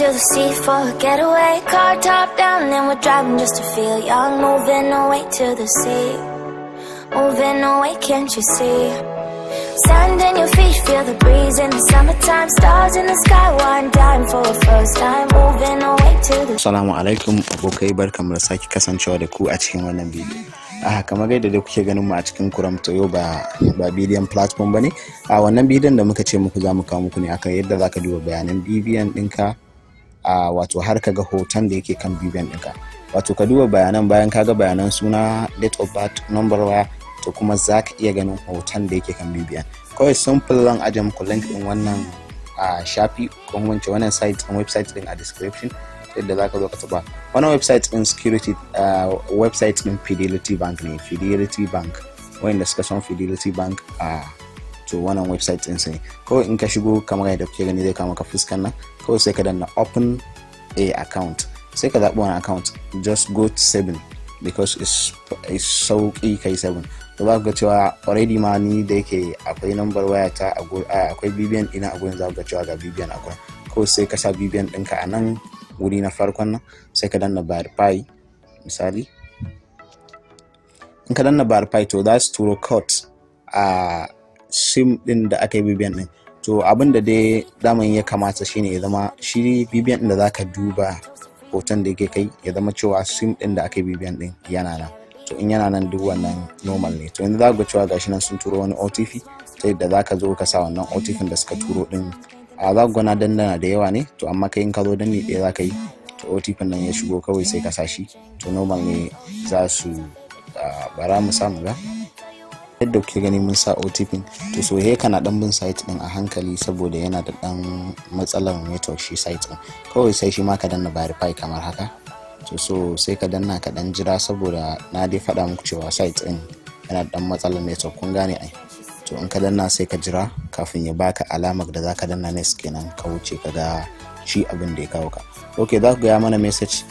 to the sea for a getaway. Car top down and we're driving just to feel young. Moving away to the sea, moving away, can't you see? Sand in your feet, feel the breeze in the summertime. Stars in the sky, one dime for a first time. Moving away to the... Assalamu alaikum abokai, barkamu da sake kasancewa da ku a cikin wannan bidiyo. Kamar yadda da kuke ganin mu a cikin kuramta yau ba BVN platform bane. Wannan bidiyon da muka ce muku za mu kawo muku ne akan yadda zaka duba bayanan BVN ɗinka, wato har ka ga hoton da yake kan BVN ɗinka. Wato ka duba bayanan, bayan ka ga bayanan suna, date of birth, number waya, to kuma zaka iya ganin hoton da yake kan BVN. Kawai simple zan aje muku link din wannan shafi ko wannan site and website din a description yadda zaka zo ka taba. Wannan website din security website din Fidelity Bank ne, Fidelity Bank, wanda suka san Fidelity Bank to wannan website din sai kawai in ka shigo kamar yadda kuke gani zai kama ka fuskan nan, kawai sai ka danna open a account, sai ka zaɓi wani account, just go to 7 because it's sauki kai 7. to za ku ga cewa already ma ni da yake akwai number waya ta akwai BVN ina a gurin, za ku ga cewa ga BVN akwai, ko sai ka sa BVN ɗinka a nan wuri na farkon nan, sai ka danna verify. Misali in ka danna verify to za su turo code sim din da aka yi BVN din. To abin da dai daman ya kamata shine ya zama shi BVN din da zaka duba hoton da yake kai ya zama cewa sim din da aka yi BVN din yana nan. To in yana nan duk wannan normal ne. To yanzu za ku ga cewa gashi nan sun turo wani OTP, ta yadda zaka zo ka sa wannan OTP da suka turo din. Za ku gana dandana da yawa ne, to amma kai in ka zo danni ɗaya za ka yi, to OTP nan ya shigo kawai sai ka sa shi, to normal ne za su bara mu samu ga yadda kuke gani mun sa OTP. to so he kana dan bin site din a hankali saboda yana da dan matsalar network shi site din, kawai sai shi ma ka danna verify kamar haka. to so sai ka danna ka dan jira saboda na dai faɗa muku cewa site din yana da dan matsalar network, kun gane ai. to in ka danna sai ka jira kafin ya baka alamar da zaka danna next kenan ka wuce ka ga shi abin da ya kawo ka. Okay, za ku ga mana message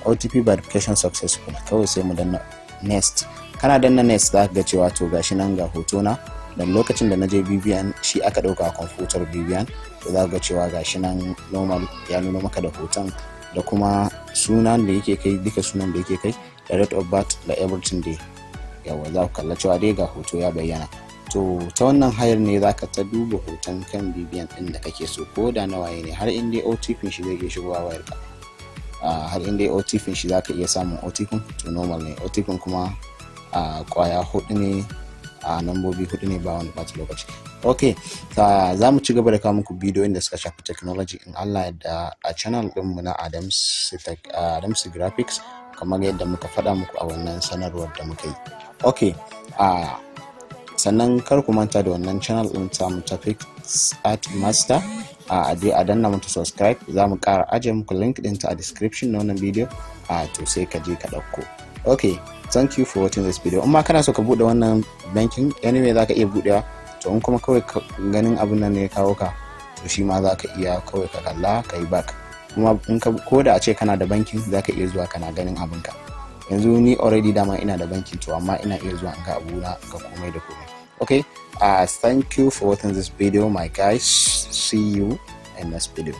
OTP verification successful, kawai sai mu danna next. Kana danna next za ka ga cewa to gashi nan ga hoto na da lokacin da naje BVN shi aka dauka a computer BVN. to za ka ga cewa gashi nan normal ya nuna maka da hoton da kuma sunan da yake kai, duka sunan da yake kai, da date of birth da everything dai. Yawa za ku kalla cewa dai ga hoto ya bayyana. To ta wannan hayar ne zaka ta duba hoton kan BVN din da kake so, ko da nawaye ne, har in dai OTP shi zai iya shigowa wayar ka. Har in dai OTP shi zaka iya samun OTP, to normal ne. OTP kuma kwaya hudu ne, nambobi hudu ne, ba wani bata lokaci. Okay, za mu ci gaba da kawo muku bidiyoyin da suka shafi technology in Allah yadda a channel din mu na Adamsy Graphics, kamar yadda muka faɗa muku a wannan sanarwar da muka yi. Okay, sannan kar ku manta da wannan channel din ta @master, a danna mata subscribe. za mu ƙara ajiye muku link din ta a description na wannan video, to sai ka je ka ɗauko. Okay, thank you for watching this video. Amma kana so ka bude wannan banking anyway zaka iya budewa, to in kuma kawai ganin abin nan ne ya kawo ka, to shi ma zaka iya kawai ka kalla ka yi back. kuma in ka koda a ce kana da banking zaka iya zuwa kana ganin abin ka. yanzu ni already dama ina da banking, to amma ina iya zuwa in ga abuna ga komai da komai. Okay, thank you for watching this video my guys. See you in next video.